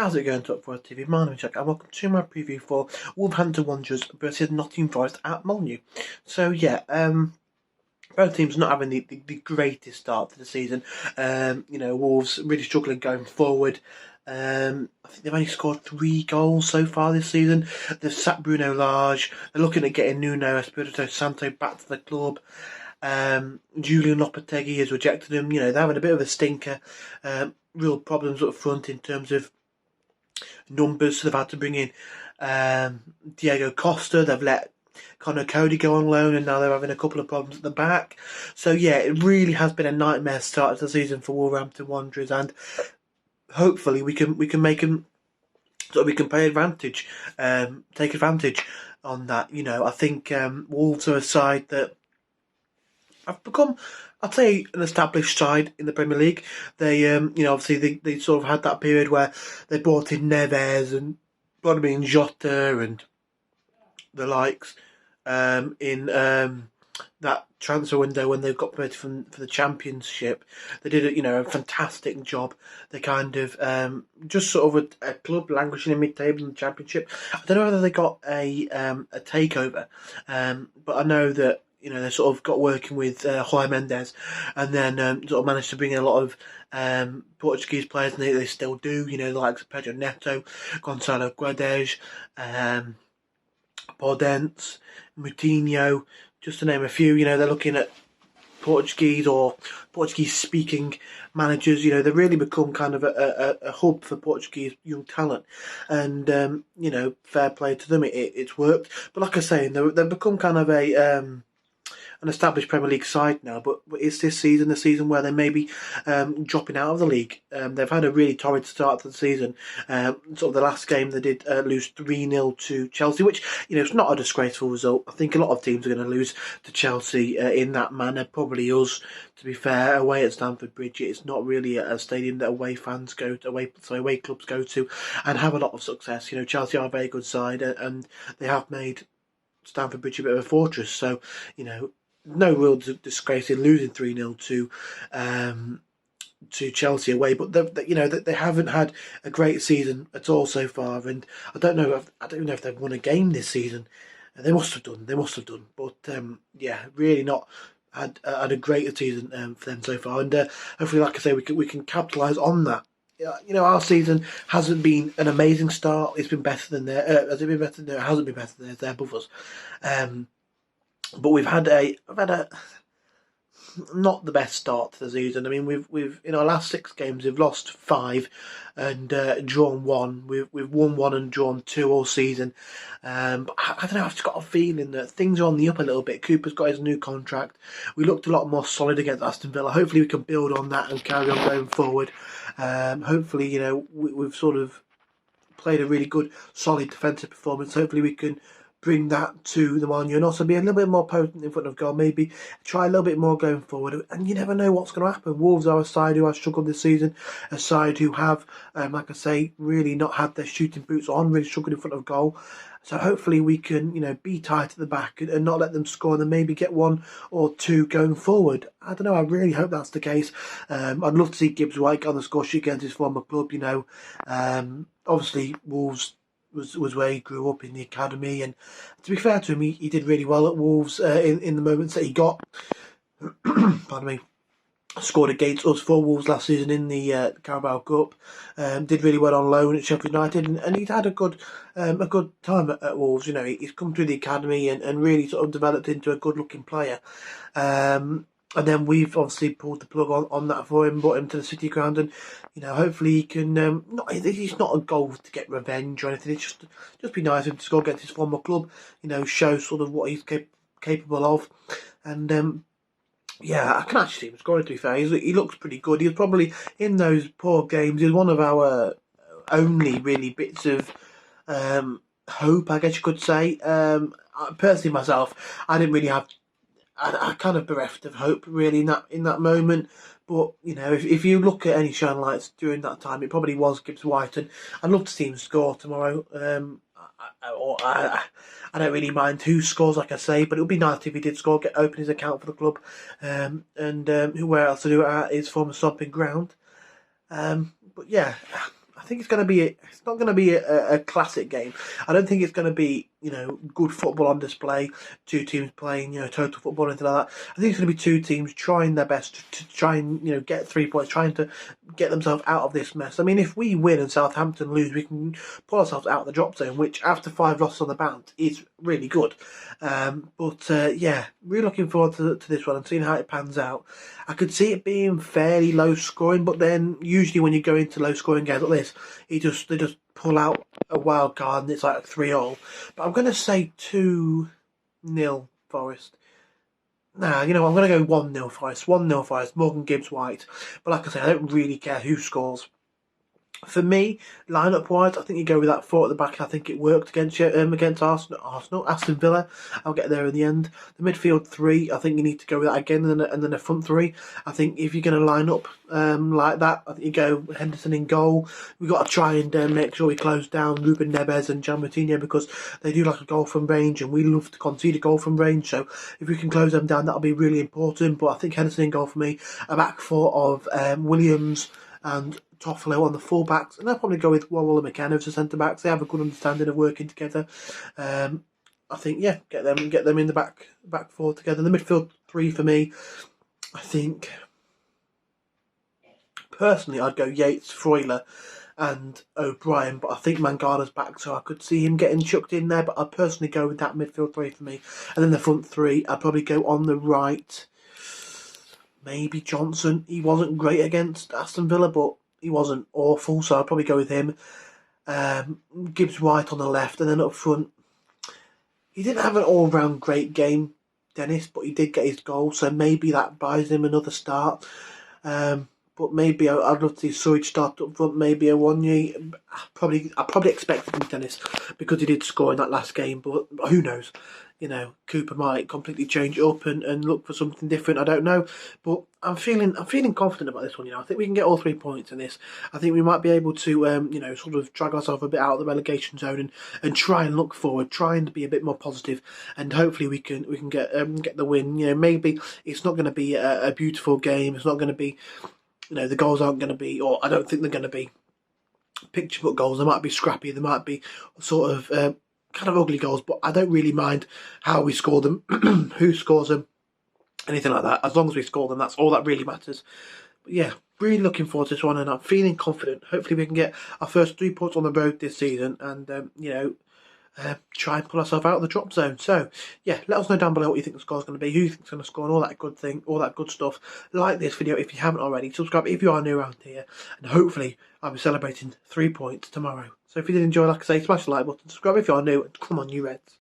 How's it going, Top 4 TV? My name is Jack, and welcome to my preview for Wolverhampton Wanderers versus Nottingham Forest at Molyneux. So yeah, both teams not having the greatest start to the season. Wolves really struggling going forward. I think they've only scored 3 goals so far this season. They've sacked Bruno Lage. They're looking at getting Nuno Espirito Santo back to the club. Julian Lopetegui has rejected him. They're having a bit of a stinker. Real problems up front in terms of numbers. So they've had to bring in Diego Costa. They've let Connor Cody go on loan, and now they're having a couple of problems at the back. So yeah, it really has been a nightmare start to the season for Wolverhampton Wanderers, and hopefully we can make them so we can take advantage on that. I think Wolves are a side that have become, I'd say, an established side in the Premier League. They, obviously they sort of had that period where they brought in Neves and Bonami Jota and the likes in that transfer window when they got promoted for the Championship. They did a fantastic job. They kind of just sort of a club languishing in mid-table in the Championship. I don't know whether they got a takeover, but I know that they sort of got working with Jorge Mendes, and then sort of managed to bring in a lot of Portuguese players, and they still do. The likes of Pedro Neto, Gonçalo Guedes, Podence, Moutinho, just to name a few. They're looking at Portuguese or Portuguese-speaking managers. They've really become kind of a hub for Portuguese young talent, and fair play to them. It's worked. But like I say, they've become kind of an established Premier League side now, but is this season the season where they may be dropping out of the league? They've had a really torrid start to the season. Sort of the last game they did lose 3-0 to Chelsea, which it's not a disgraceful result. I think a lot of teams are going to lose to Chelsea in that manner. Probably us, to be fair. Away at Stamford Bridge, it's not really a stadium that away clubs go to and have a lot of success. Chelsea are a very good side, and they have made Stamford Bridge a bit of a fortress. So no real disgrace in losing 3-0 to Chelsea away, but they haven't had a great season at all so far, and I don't know if they've won a game this season. They must have done, but really not had a great season for them so far, and hopefully, like I say, we can capitalise on that. Our season hasn't been an amazing start. It's been better than theirs. Has it been better than theirs? It hasn't been better than theirs. They're above us. But we've had a not the best start to the season. I mean, we've in our last 6 games we've lost 5 and drawn 1. We've won 1 and drawn 2 all season. But I don't know. I've just got a feeling that things are on the up a little bit. Cooper's got his new contract. We looked a lot more solid against Aston Villa. Hopefully, we can build on that and carry on going forward. Hopefully, we've sort of played a really good, solid defensive performance. Hopefully, we can bring that to the Molyneux and also be a little bit more potent in front of goal. Maybe try a little bit more going forward. And you never know what's going to happen. Wolves are a side who have struggled this season, a side who have, like I say, really not had their shooting boots on, really struggled in front of goal. So hopefully we can, be tight at the back and not let them score, and then maybe get 1 or 2 going forward. I don't know. I really hope that's the case. I'd love to see Gibbs White get on the score sheet against his former club. Obviously Wolves was where he grew up in the academy, and to be fair to him, he did really well at Wolves in the moments that he got. Pardon me. Scored against us for Wolves last season in the Carabao Cup. Did really well on loan at Sheffield United, and he's had a good time at Wolves. He's come through the academy and really sort of developed into a good looking player. And then we've obviously pulled the plug on that for him, brought him to the City ground, and hopefully he can. It's not a goal to get revenge or anything. It's just be nice of him to score against his former club. Show sort of what he's capable of, and I can actually see him scoring. To be fair, he looks pretty good. He was probably in those poor games. He was one of our only really bits of hope, I guess you could say. Personally, myself, I didn't really have. I kind of bereft of hope really in that moment. But if you look at any shining lights during that time, it probably was Gibbs White, and I'd love to see him score tomorrow. I don't really mind who scores, like I say, but it would be nice if he did score, open his account for the club, and where else to do it at his former stomping ground. But yeah, I think it's going to be. It's not going to be a classic game. I don't think it's going to be good football on display. Two teams playing total football and anything like that. I think it's going to be two teams trying their best to try and get 3 points, trying to get themselves out of this mess. I mean, if we win and Southampton lose, we can pull ourselves out of the drop zone, which after 5 losses on the bounce is really good. Yeah, really looking forward to this one and seeing how it pans out. I could see it being fairly low scoring, but then usually when you go into low scoring games like this, they just pull out a wild card and it's like 3-all. But I'm going to say 2-0 Forest. Nah, I'm going to go 1-0 Forest. 1-0 Forest, Morgan Gibbs-White. But like I say, I don't really care who scores. For me, lineup wise, I think you go with that 4 at the back. I think it worked against Aston Villa. I'll get there in the end. The midfield 3, I think you need to go with that again, and then a front 3. I think if you're going to line up like that, I think you go Henderson in goal. We've got to try and make sure we close down Ruben Neves and Jan Martino because they do like a goal from range, and we love to concede a goal from range. So if we can close them down, that'll be really important. But I think Henderson in goal for me. A back 4 of Williams and Toffolo on the full backs, and I'll probably go with Worrell and McKenna as the centre backs. They have a good understanding of working together. I think get them in the back 4 together. The midfield 3 for me, I think personally I'd go Yates, Freuler and O'Brien, but I think Mangala's back, so I could see him getting chucked in there, but I'd personally go with that midfield 3 for me. And then the front 3, I'd probably go on the right, maybe Johnson. He wasn't great against Aston Villa, but he wasn't awful, so I'll probably go with him. Gibbs-White on the left, and then up front, he didn't have an all-round great game, Dennis, but he did get his goal, so maybe that buys him another start. But maybe I'd love to see Surridge start up front, maybe a Wanye. I probably expected him, Dennis, because he did score in that last game, but who knows? Cooper might completely change it up and look for something different. I don't know, but I'm feeling confident about this one. I think we can get all 3 points in this. I think we might be able to, sort of drag ourselves a bit out of the relegation zone and try and look forward, trying to be a bit more positive, and hopefully we can get the win. Maybe it's not going to be a beautiful game. It's not going to be, the goals aren't going to be, or I don't think they're going to be picture book goals. They might be scrappy. They might be sort of kind of ugly goals, but I don't really mind how we score them, who scores them, anything like that. As long as we score them, that's all that really matters. But yeah, really looking forward to this one, and I'm feeling confident. Hopefully we can get our first 3 points on the road this season and, try and pull ourselves out of the drop zone. So, yeah, let us know down below what you think the score's going to be, who you think's going to score, and all that good stuff. Like this video if you haven't already. Subscribe if you are new around here, and hopefully I'll be celebrating 3 points tomorrow. So if you did enjoy, like I say, smash the like button, subscribe if you are new, and come on, you Reds.